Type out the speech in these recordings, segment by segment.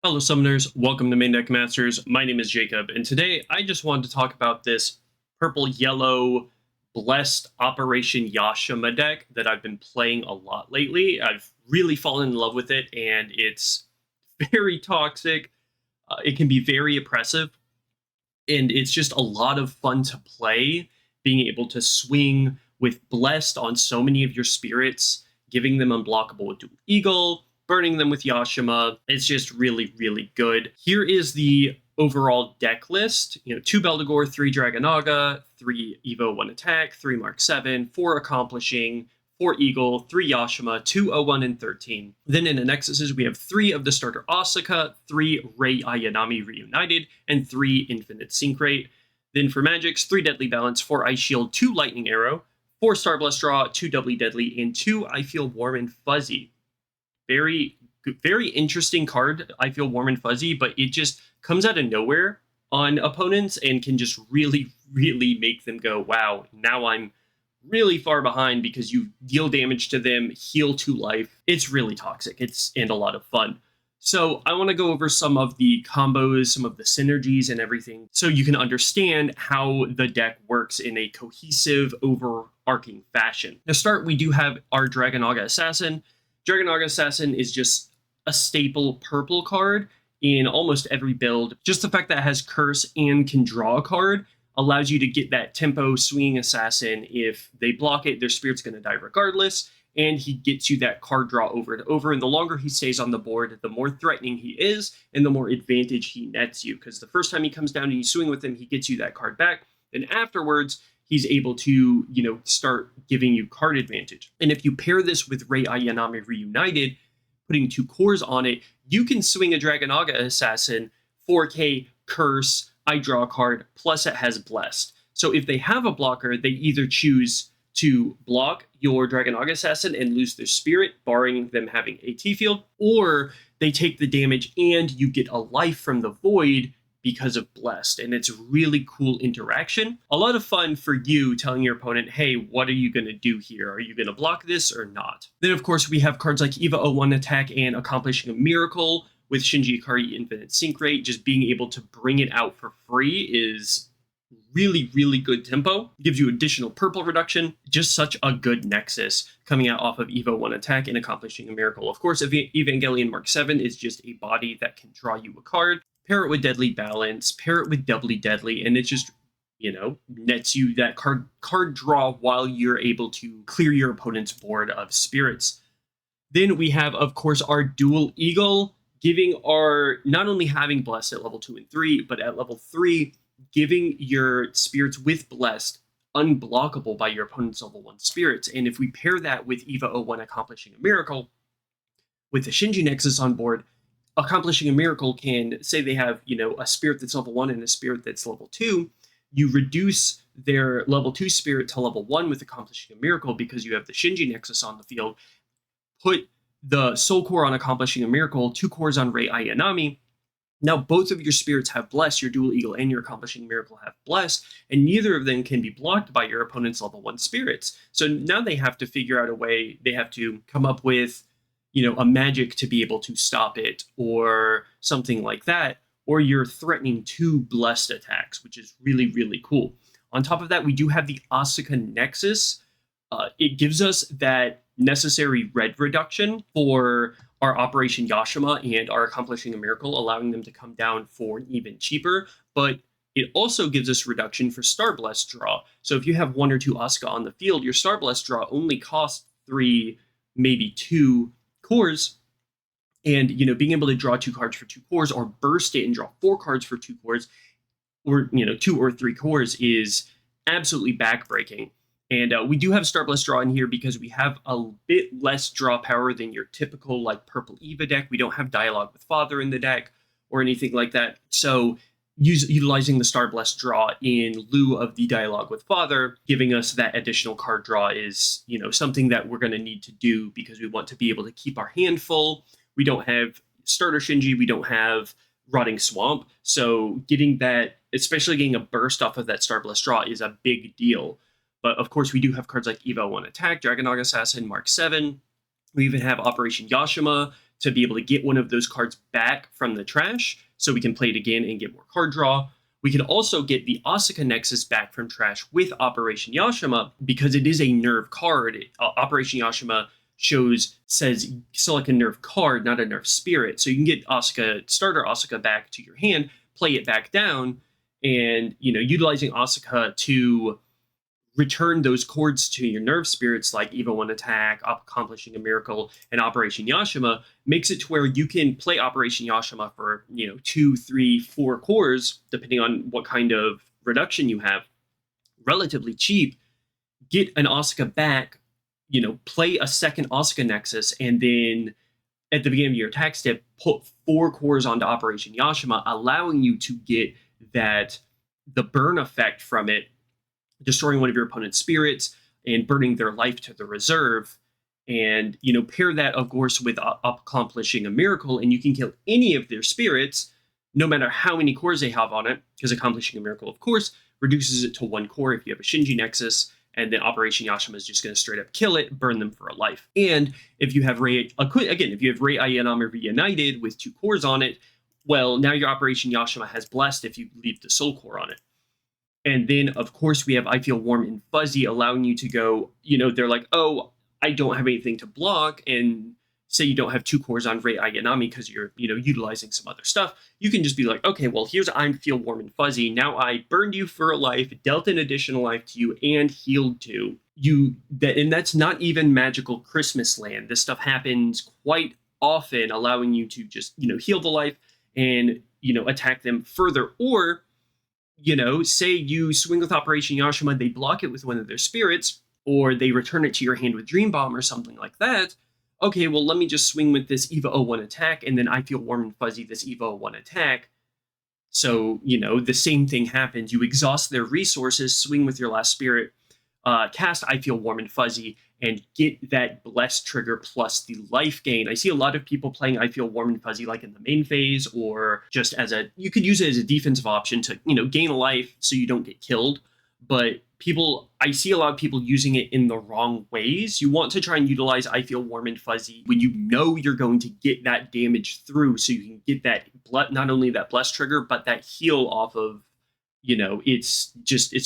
Hello, Summoners. Welcome to MainDeck Masters. My name is Jacob, and today I just wanted to talk about this Purple Yellow Blessed Operation Yashima deck that I've been playing a lot lately. I've really fallen in love with it, and it's very toxic. It can be very oppressive, and it's just a lot of fun to play, being able to swing with Blessed on so many of your spirits, giving them unblockable with Dual Eagle, burning them with Yashima. It's just really, really good. Here is the overall deck list. 2 Beldegor, 3 Dragonaga, 3 Evo 1 Attack, 3 Mark 7, 4 Accomplishing, 4 Eagle, 3 Yashima, 2 01 and 13. Then in the Nexuses, we have 3 of the starter Asuka, 3 Rei Ayanami Reunited, and 3 Infinite Sync Rate. Then for Magics, 3 Deadly Balance, 4 Ice Shield, 2 Lightning Arrow, 4 Star Blast Draw, 2 Doubly Deadly, and 2 I Feel Warm and Fuzzy. Very interesting card, I Feel Warm and Fuzzy, but it just comes out of nowhere on opponents and can just really, really make them go, wow, now I'm really far behind because you deal damage to them, heal 2 life. It's really toxic. And a lot of fun. So I want to go over some of the combos, some of the synergies and everything, so you can understand how the deck works in a cohesive, overarching fashion. To start, we do have our Dragonaga Assassin. Dragonaga Assassin is just a staple purple card in almost every build. Just the fact that it has Curse and can draw a card allows you to get that tempo swinging assassin. If they block it, their spirit's going to die regardless, and he gets you that card draw over and over. And the longer he stays on the board, the more threatening he is, and the more advantage he nets you. Because the first time he comes down and you swing with him, he gets you that card back. Then afterwards, he's able to, start giving you card advantage. And if you pair this with Rei Ayanami Reunited, putting 2 cores on it, you can swing a Dragonaga Assassin, 4K, Curse, I draw a card, plus it has Blessed. So if they have a blocker, they either choose to block your Dragonaga Assassin and lose their spirit, barring them having AT field, or they take the damage and you get a life from the void because of Blessed. And it's really cool interaction. A lot of fun for you telling your opponent, hey, what are you going to do here? Are you going to block this or not? Then, of course, we have cards like Eva 01 Attack and Accomplishing a Miracle with Shinji Ikari Infinite Sync Rate. Just being able to bring it out for free is really, really good tempo. Gives you additional purple reduction. Just such a good nexus coming out off of Evo 1 Attack and Accomplishing a Miracle. Of course, Evangelion Mark 7 is just a body that can draw you a card. Pair it with Deadly Balance, pair it with Doubly Deadly, and it just, nets you that card draw while you're able to clear your opponent's board of spirits. Then we have, of course, our Dual Eagle, giving not only having Blessed at level 2 and 3, but at level 3, giving your spirits with Blessed unblockable by your opponent's level 1 spirits. And if we pair that with Eva 01 Accomplishing a Miracle, with the Shinji Nexus on board, Accomplishing a Miracle can, say they have, a spirit that's level 1 and a spirit that's level 2, you reduce their level 2 spirit to level 1 with Accomplishing a Miracle because you have the Shinji Nexus on the field. Put the Soul Core on Accomplishing a Miracle, 2 cores on Rei Ayanami. Now both of your spirits have Blessed, your Dual Eagle and your Accomplishing Miracle have Blessed, and neither of them can be blocked by your opponent's level 1 spirits. So now they have to figure out a way, they have to come up with a magic to be able to stop it or something like that, or you're threatening 2 Blessed attacks, which is really, really cool. On top of that, we do have the Asuka Nexus. It gives us that necessary red reduction for our Operation Yashima and our Accomplishing a Miracle, allowing them to come down for even cheaper, but it also gives us reduction for Star Blessed draw. So if you have 1 or 2 Asuka on the field, your Star Blessed draw only costs 3, maybe 2 cores, and being able to draw 2 cards for 2 cores, or burst it and draw 4 cards for 2 cores, or 2 or 3 cores, is absolutely backbreaking. And we do have Star Blessed draw in here because we have a bit less draw power than your typical Purple Eva deck. We don't have Dialogue with Father in the deck or anything like that. So utilizing the Star Blessed draw in lieu of the Dialogue with Father, giving us that additional card draw is, something that we're going to need to do because we want to be able to keep our hand full. We don't have Starter Shinji, we don't have Rotting Swamp, so getting that, especially getting a burst off of that Star Blessed draw, is a big deal. But of course, we do have cards like Eva 01 Attack, Dragonaga Assassin, Mark 7. We even have Operation Yashima to be able to get one of those cards back from the trash so we can play it again and get more card draw. We can also get the Asuka Nexus back from trash with Operation Yashima because it is a nerve card. Operation Yashima says select a nerve card, not a nerve spirit. So you can get starter Asuka back to your hand, play it back down, and utilizing Asuka to return those chords to your nerve spirits like Evo 1 Attack, Accomplishing a Miracle, and Operation Yashima makes it to where you can play Operation Yashima for 2, 3, 4 cores, depending on what kind of reduction you have, relatively cheap, get an Asuka back, play a second Asuka Nexus, and then at the beginning of your attack step, put 4 cores onto Operation Yashima, allowing you to get the burn effect from it, destroying one of your opponent's spirits and burning their life to the reserve. And, pair that, of course, with Accomplishing a Miracle, and you can kill any of their spirits, no matter how many cores they have on it, because Accomplishing a Miracle, of course, reduces it to 1 core if you have a Shinji Nexus, and then Operation Yashima is just going to straight up kill it, burn them for a life. And if you have Rei Ayanami Reunited with 2 cores on it, well, now your Operation Yashima has Blessed if you leave the Soul Core on it. And then, of course, we have I Feel Warm and Fuzzy, allowing you to go, they're like, oh, I don't have anything to block. And say you don't have 2 cores on Rei Ayanami because you're, utilizing some other stuff. You can just be like, okay, well, here's I Feel Warm and Fuzzy. Now I burned you for a life, dealt an additional life to you, and healed to you. And that's not even magical Christmas land. This stuff happens quite often, allowing you to just, heal the life and, attack them further. Or, say you swing with Operation Yashima, they block it with one of their spirits, or they return it to your hand with Dream Bomb or something like that. Okay, well, let me just swing with this Eva 01 attack, and then I Feel Warm and Fuzzy this Eva 01 attack. So, the same thing happens. You exhaust their resources, swing with your last spirit, cast I Feel Warm and Fuzzy, and get that Blessed trigger plus the life gain. I see a lot of people playing I Feel Warm and Fuzzy like in the main phase, or just you could use it as a defensive option to, gain a life so you don't get killed. But I see a lot of people using it in the wrong ways. You want to try and utilize I Feel Warm and Fuzzy when you're going to get that damage through, so you can get that not only that Blessed trigger, but that heal off of, it's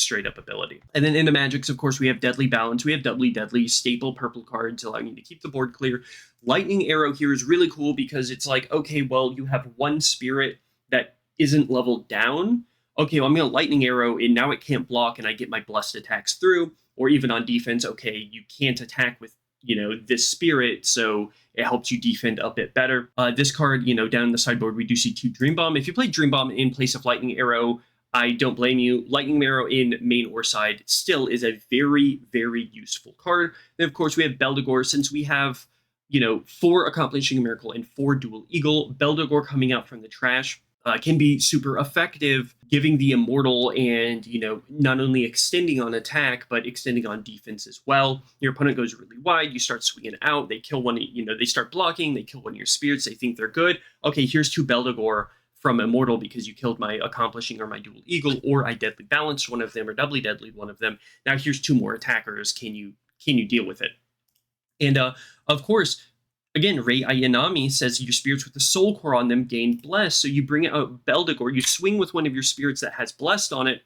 straight up ability. And then in the magics, of course, we have Deadly Balance. We have Doubly Deadly, staple purple cards, allowing you to keep the board clear. Lightning Arrow here is really cool because it's like, okay, well, you have 1 spirit that isn't leveled down. Okay, well, I'm going to Lightning Arrow, and now it can't block, and I get my Blessed attacks through. Or even on defense, okay, you can't attack with, this spirit, so it helps you defend a bit better. This card, down the sideboard, we do see 2 Dream Bomb. If you play Dream Bomb in place of Lightning Arrow, I don't blame you. Lightning Arrow in main or side still is a very, very useful card. Then, of course, we have Beldegor. Since we have, 4 Accomplishing a Miracle and 4 Dual Eagle, Beldegor coming out from the trash can be super effective, giving the Immortal and, not only extending on attack, but extending on defense as well. Your opponent goes really wide, you start swinging out, they kill one, they start blocking, they kill one of your spirits, they think they're good. Okay, here's 2 Beldegor from Immortal because you killed my Accomplishing or my Dual Eagle, or I Deadly Balanced one of them, or Doubly Deadly one of them. Now here's 2 more attackers. Can you deal with it? And of course, again, Rei Ayanami says your spirits with the Soul Core on them gain Blessed. So you bring out Beldegor, you swing with one of your spirits that has Blessed on it,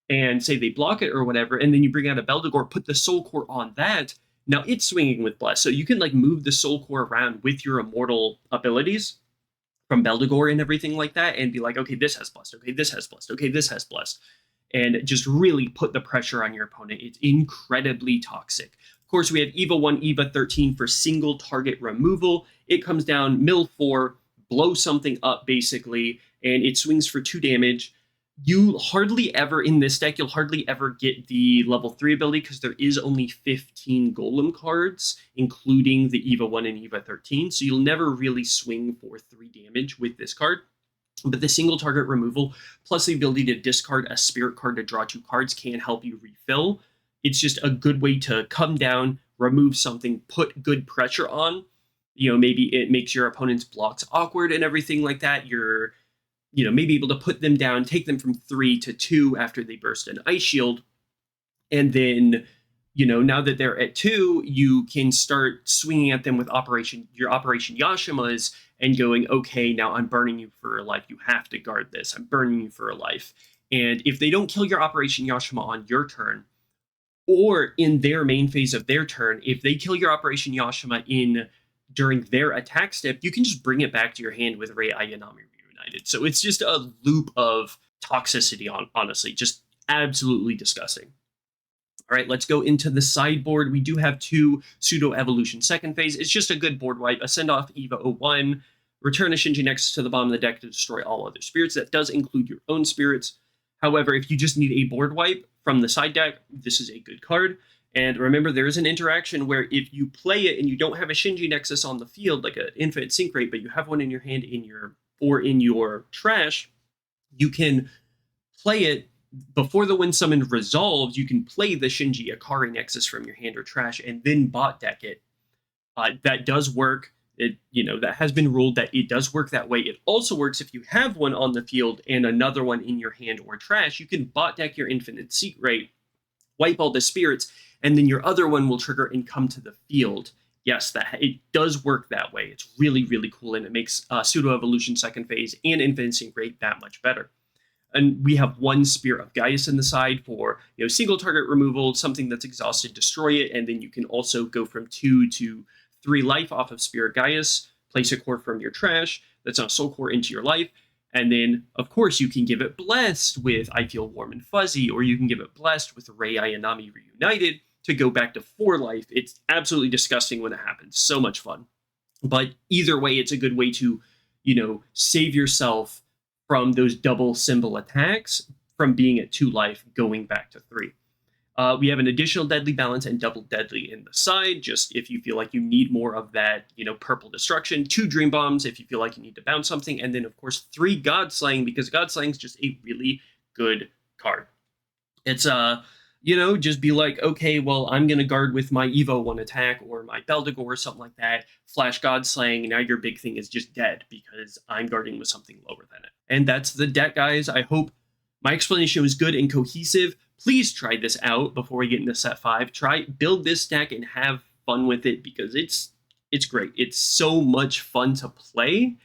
and say they block it or whatever, and then you bring out a Beldegor, put the Soul Core on that. Now it's swinging with Blessed. So you can move the Soul Core around with your Immortal abilities from Beldegor and everything like that, and be like, okay, this has Blessed, okay, this has Blessed, okay, this has Blessed, and just really put the pressure on your opponent. It's incredibly toxic. Of course, we have Eva 1, Eva 13 for single target removal. It comes down, mill 4, blow something up, basically, and it swings for 2 damage. You hardly ever, in this deck, you'll hardly ever get the level 3 ability because there is only 15 Golem cards, including the Eva 1 and Eva 13, so you'll never really swing for 3 damage with this card. But the single target removal, plus the ability to discard a spirit card to draw 2 cards, can help you refill. It's just a good way to come down, remove something, put good pressure on. Maybe it makes your opponent's blocks awkward and everything like that. You're maybe able to put them down, take them from 3 to 2 after they burst an Ice Shield, and then, now that they're at 2, you can start swinging at them with your Operation Yashimas and going, okay, now I'm burning you for a life. You have to guard this. I'm burning you for a life. And if they don't kill your Operation Yashima on your turn, or in their main phase of their turn, if they kill your Operation Yashima during their attack step, you can just bring it back to your hand with Rei Ayanami Reunited. So it's just a loop of toxicity, honestly, just absolutely disgusting. All right, let's go into the sideboard. We do have 2 Pseudo Evolution second phase. It's just a good board wipe. A Send Off Eva 01. Return a Shinji Nexus to the bottom of the deck to destroy all other spirits. That does include your own spirits. However, if you just need a board wipe from the side deck, this is a good card. And remember, there is an interaction where if you play it and you don't have a Shinji Nexus on the field, like an Infinite Sync Rate, but you have one in your hand or in your trash, you can play it before the Wind Summon resolves. You can play the Shinji Ikari Nexus from your hand or trash and then bot deck it. That does work. That has been ruled that it does work that way. It also works if you have one on the field and another one in your hand or trash. You can bot deck your Infinite Seat Rate, wipe all the spirits, and then your other one will trigger and come to the field. Yes, it does work that way. It's really, really cool, and it makes Pseudo Evolution second phase and Infinite Sync Rate that much better. And we have 1 Spirit of Gaius in the side for single target removal, something that's exhausted, destroy it, and then you can also go from 2 to 3 life off of Spirit Gaius, place a core from your trash that's not a soul core into your life, and then, of course, you can give it Blessed with I Feel Warm and Fuzzy, or you can give it Blessed with Rei Ayanami Reunited to go back to 4 life. It's absolutely disgusting when it happens. So much fun. But either way, it's a good way to, save yourself from those double symbol attacks from being at 2 life going back to 3. We have an additional Deadly Balance and double Deadly in the side, just if you feel like you need more of that, purple destruction. 2 Dream Bombs if you feel like you need to bounce something. And then, of course, 3 God Slaying, because God Slaying is just a really good card. It's, just be like, okay, well, I'm going to guard with my Evo 1 attack or my Beldegor or something like that. Flash God Slaying, now your big thing is just dead because I'm guarding with something lower than it. And that's the deck, guys. I hope my explanation was good and cohesive. Please try this out before we get into set 5. Build this deck and have fun with it because it's great. It's so much fun to play,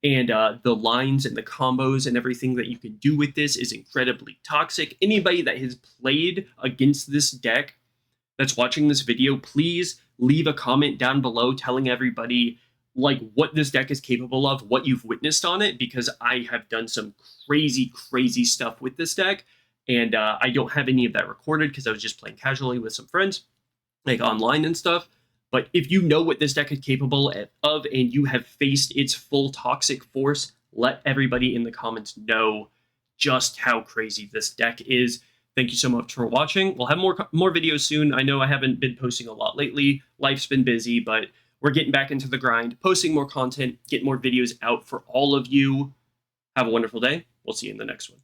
and the lines and the combos and everything that you can do with this is incredibly toxic. Anybody that has played against this deck that's watching this video, please leave a comment down below telling everybody what this deck is capable of, what you've witnessed on it, because I have done some crazy, crazy stuff with this deck. And I don't have any of that recorded because I was just playing casually with some friends, online and stuff. But if you know what this deck is capable of and you have faced its full toxic force, let everybody in the comments know just how crazy this deck is. Thank you so much for watching. We'll have more videos soon. I know I haven't been posting a lot lately. Life's been busy, but we're getting back into the grind, posting more content, get more videos out for all of you. Have a wonderful day. We'll see you in the next one.